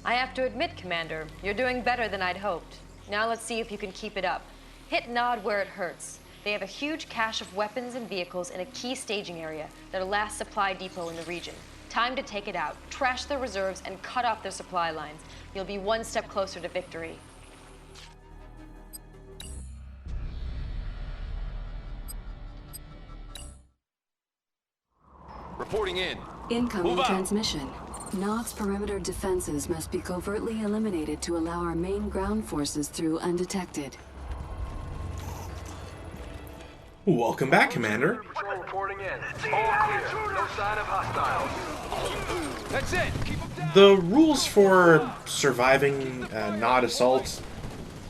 I have to admit, Commander, you're doing better than I'd hoped. Now let's see if you can keep it up. Hit Nod where it hurts. They have a huge cache of weapons and vehicles in a key staging area, their last supply depot in the region. Time to take it out, trash their reserves, and cut off their supply lines. You'll be one step closer to victory. Reporting in. Incoming transmission. Nod's perimeter defenses must be covertly eliminated to allow our main ground forces through undetected. Welcome back, Commander. Patrol reporting in. All clear. No sign of hostiles. That's it. Keep them down. The rules for surviving Nod assaults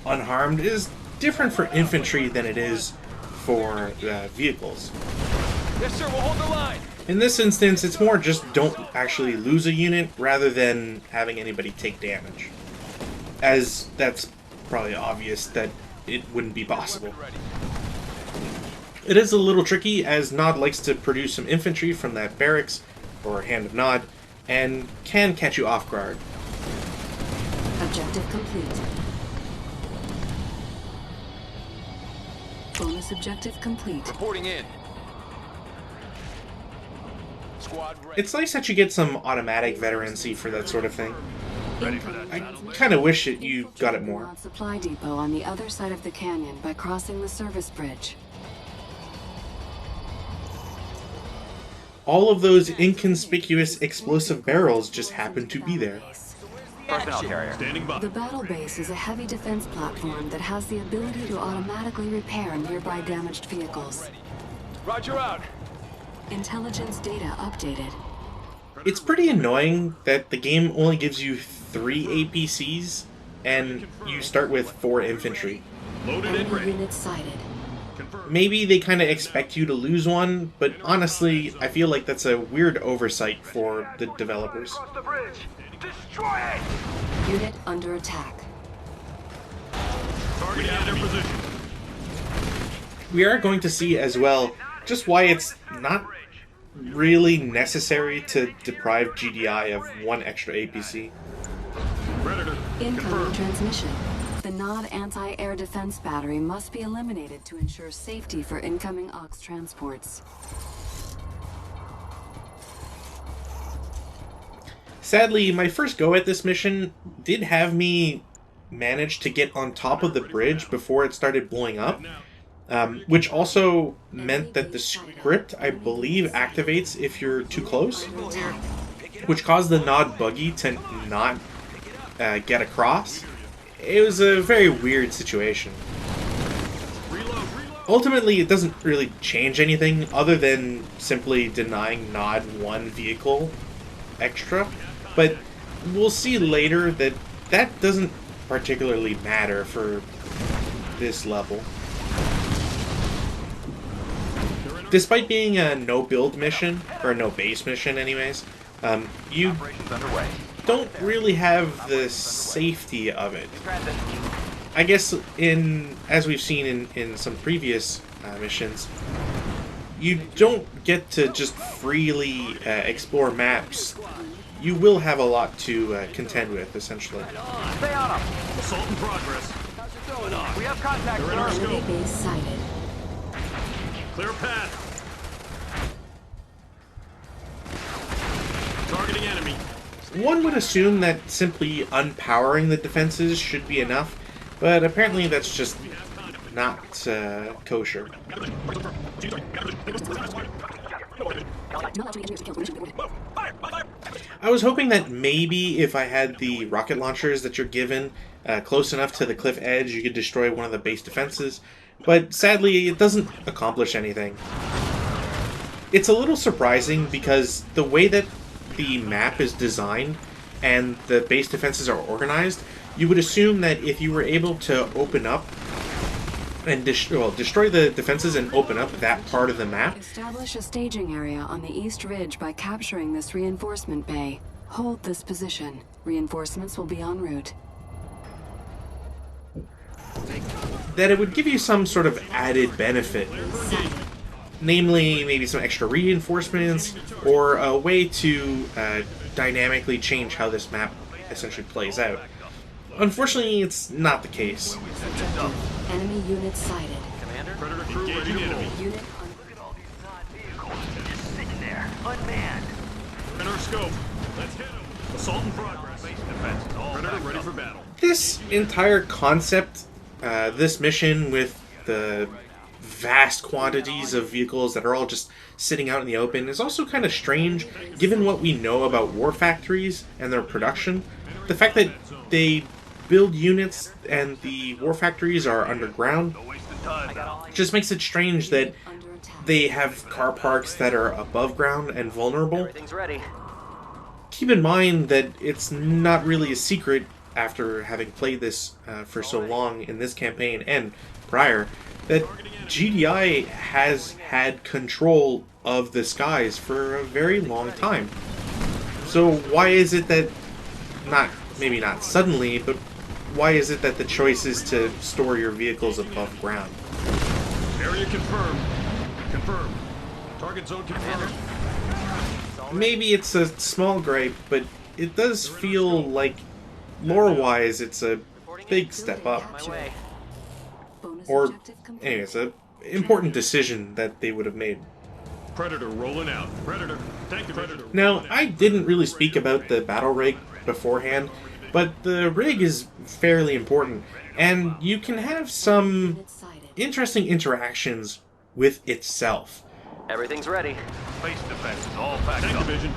unharmed is different for infantry than it is for vehicles. Yes, sir. We'll hold the line. In this instance, it's more just don't actually lose a unit rather than having anybody take damage. As that's probably obvious that it wouldn't be possible. It is a little tricky as Nod likes to produce some infantry from that barracks, or Hand of Nod, and can catch you off guard. Objective complete. Bonus objective complete. Reporting in. Squad ready. It's nice that you get some automatic veterancy for that sort of thing. I kind of wish that you got it more. Nod supply depot on the other side of the canyon by crossing the service bridge. All of those inconspicuous explosive barrels just happen to be there. Personnel carrier. Standing by. The battle base is a heavy defense platform that has the ability to automatically repair nearby damaged vehicles. Roger out. Intelligence data updated. It's pretty annoying that the game only gives you 3 APCs and you start with 4 infantry. Loaded and Enemy ready. unit sighted. Confirmed. Maybe they kind of expect you to lose one, but honestly, I feel like that's a weird oversight for the developers. Across the bridge. Destroy it! Unit under attack. Target at their position. We are going to see as well just why it's not really necessary to deprive GDI of 1 extra APC. Predator. Incoming Confirmed. transmission. The Nod anti-air defense battery must be eliminated to ensure safety for incoming OX transports. Sadly, my first go at this mission did have me manage to get on top of the bridge before it started blowing up, which also meant that the script, I believe, activates if you're too close, which caused the Nod buggy to not get across. It was a very weird situation. Ultimately, it doesn't really change anything other than simply denying Nod 1 vehicle extra, but we'll see later that that doesn't particularly matter for this level. Despite being a no-build mission, or no-base mission anyways, you Operations underway. don't really have the safety of it. Transit. I guess as we've seen in some previous missions, you don't get to just freely explore maps. You will have a lot to contend with, essentially. Stay on them. Assault in progress. We have contact, They're in our sir. scope. Enemy base sighted. Clear path. Targeting enemy. One would assume that simply unpowering the defenses should be enough, but apparently that's just not kosher. I was hoping that maybe if I had the rocket launchers that you're given close enough to the cliff edge, you could destroy one of the base defenses, but sadly it doesn't accomplish anything. It's a little surprising because the way that the map is designed and the base defenses are organized, you would assume that if you were able to open up and destroy the defenses and open up that part of the map, Establish a staging area on the east ridge by capturing this reinforcement bay. Hold this position. Reinforcements will be en route. that it would give you some sort of added benefit. Namely, maybe some extra reinforcements, or a way to dynamically change how this map essentially plays out. Unfortunately, it's not the case. Enemy unit sighted. Predator crew ready to roll. Unit Sitting there, unmanned. In our scope. Let's hit him. Assault in progress. Predator ready for battle. This entire concept, this mission with the vast quantities of vehicles that are all just sitting out in the open is also kind of strange given what we know about war factories and their production. The fact that they build units and the war factories are underground just makes it strange that under attack. they have car parks that are above ground and vulnerable. Everything's ready. Keep in mind that it's not really a secret after having played this for so long in this campaign and prior that GDI has had control of the skies for a very long time. So why is it that, maybe not suddenly, but why is it that the choice is to store your vehicles above ground? Area confirmed. Confirmed. Target zone confirmed. Maybe it's a small gripe, but it does feel like, lore-wise, it's a big step up. My way. Bonus Or, objective complete. anyways, an important decision that they would have made. Predator rolling out. Predator. Tank Predator. Now, I didn't really speak about the battle rig beforehand, but the rig is fairly important, and you can have some Unit sighted. interesting interactions with itself. Everything's ready. Base defense is all packed Tank up. division.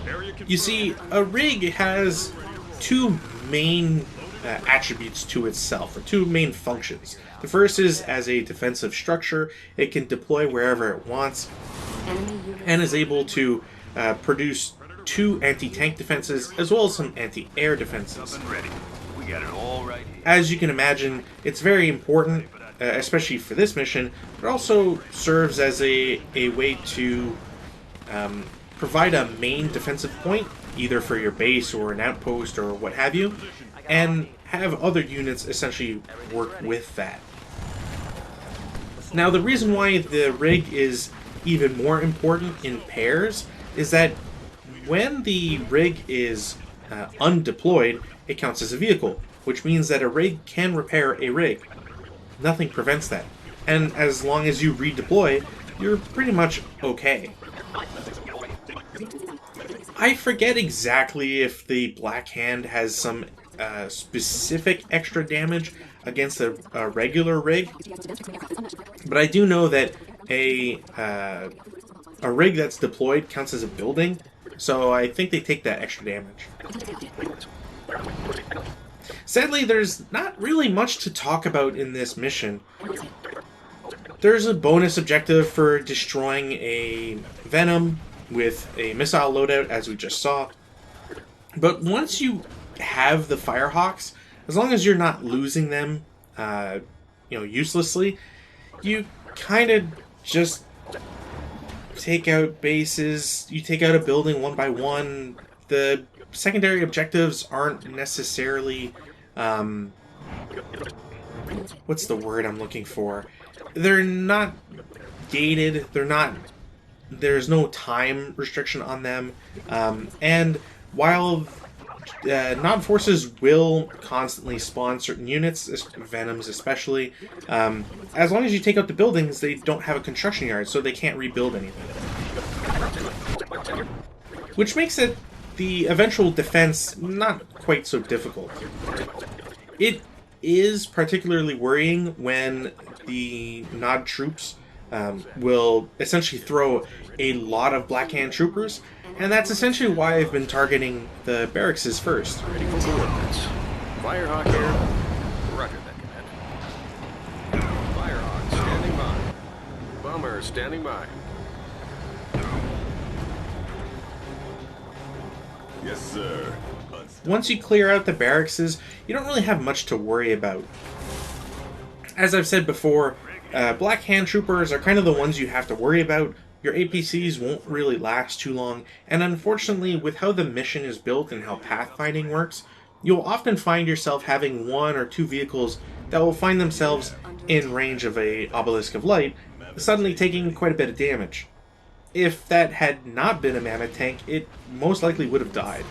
Area confirmed. You see, a rig has two main attributes to itself, or two main functions. The first is as a defensive structure. It can deploy wherever it wants, Enemy unit and is able to produce two anti-tank defenses as well as some anti-air defenses. Ready. We got it all right here. As you can imagine, it's very important, especially for this mission, but also serves as a way to provide a main defensive point, either for your base or an outpost or what have you, and have other units essentially work with that. Now, the reason why the rig is even more important in pairs is that when the rig is undeployed, it counts as a vehicle, which means that a rig can repair a rig. Nothing prevents that. And as long as you redeploy, you're pretty much okay. I forget exactly if the Black Hand has some specific extra damage against a regular rig, but I do know that a rig that's deployed counts as a building, so I think they take that extra damage. Sadly, there's not really much to talk about in this mission. There's a bonus objective for destroying a Venom with a missile loadout, as we just saw. But once you have the Firehawks, as long as you're not losing them, uselessly, you kind of just take out bases. You take out a building one by one. The secondary objectives aren't necessarily, what's the word I'm looking for? They're not gated. There's no time restriction on them. And while Nod forces will constantly spawn certain units, Venoms especially, as long as you take out the buildings, they don't have a construction yard, so they can't rebuild anything. Which makes it the eventual defense not quite so difficult. It is particularly worrying when the Nod troops will essentially throw a lot of Black Hand troopers, and that's essentially why I've been targeting the barracks first. Ready for coordinates. Firehawk here. Roger that, Command. Firehawk standing by. Bomber standing by. Yes, sir. Once you clear out the barracks, you don't really have much to worry about. As I've said before, Black Hand troopers are kind of the ones you have to worry about. Your APCs won't really last too long, and unfortunately, with how the mission is built and how pathfinding works, you'll often find yourself having one or two vehicles that will find themselves in range of a Obelisk of Light, suddenly taking quite a bit of damage. If that had not been a Mammoth tank, it most likely would have died.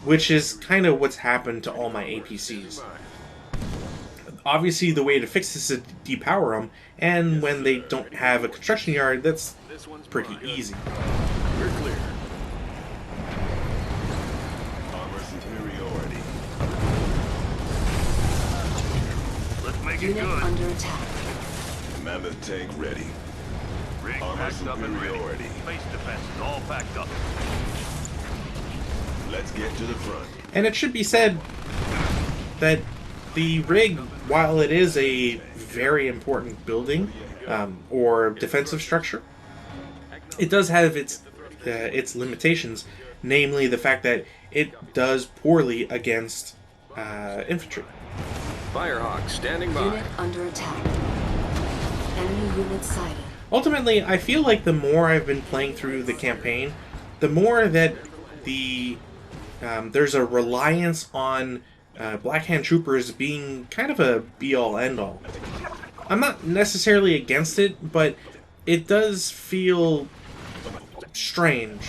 which is kind of what's happened to all my APCs. Obviously, the way to fix this is to depower them, and when they don't have a construction yard, that's pretty easy. We're clear. Armor superiority. Let's make it Unit good. under attack. Mammoth tank ready. Rig Armor packed up and ready. superiority. Base defenses all packed up. Let's get to the front. And it should be said that the rig, while it is a very important building or defensive structure, it does have its limitations, namely the fact that it does poorly against infantry. Firehawk standing by. Unit under attack. Enemy unit sighted. Ultimately, I feel like the more I've been playing through the campaign, the more that there's a reliance on Black Hand Troopers being kind of a be-all, end-all. I'm not necessarily against it, but it does feel strange.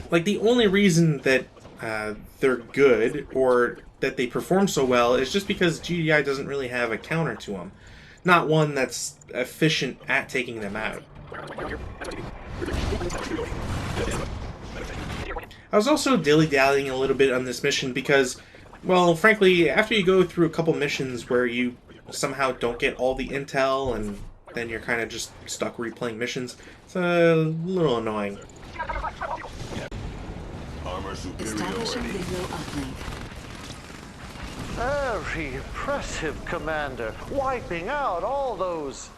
Like, the only reason that they're good, or that they perform so well, is just because GDI doesn't really have a counter to them. Not one that's efficient at taking them out. I was also dilly-dallying a little bit on this mission because, well, frankly, after you go through a couple missions where you somehow don't get all the intel and then you're kind of just stuck replaying missions, it's a little annoying. Armor Establishing superiority. visual uplink. Very impressive, Commander. Wiping out all those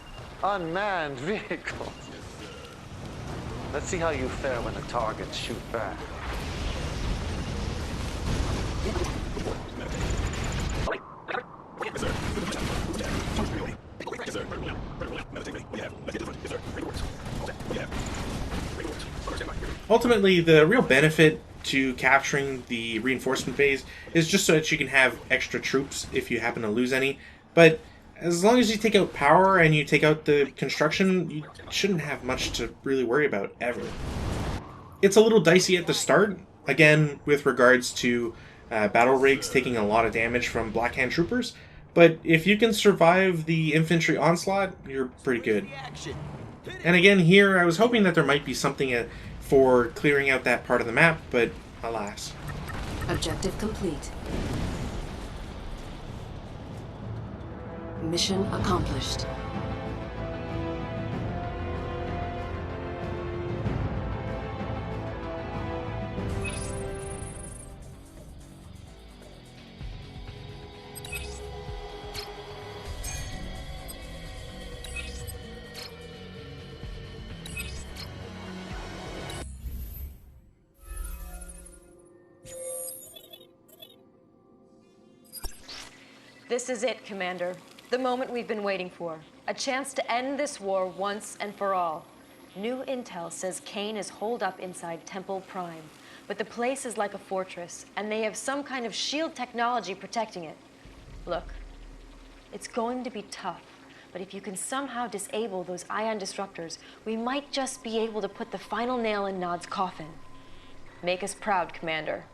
unmanned vehicles. Let's see how you fare when the targets shoot back. Ultimately, the real benefit to capturing the reinforcement phase is just so that you can have extra troops if you happen to lose any. But as long as you take out power and you take out the construction, you shouldn't have much to really worry about ever. It's a little dicey at the start, again, with regards to battle rigs taking a lot of damage from Black Hand Troopers, but if you can survive the infantry onslaught, you're pretty good. And again, here, I was hoping that there might be something for clearing out that part of the map, but alas. Objective complete. Mission accomplished. This is it, Commander. The moment we've been waiting for. A chance to end this war once and for all. New intel says Kane is holed up inside Temple Prime, but the place is like a fortress, and they have some kind of shield technology protecting it. Look, it's going to be tough, but if you can somehow disable those ion disruptors, we might just be able to put the final nail in Nod's coffin. Make us proud, Commander.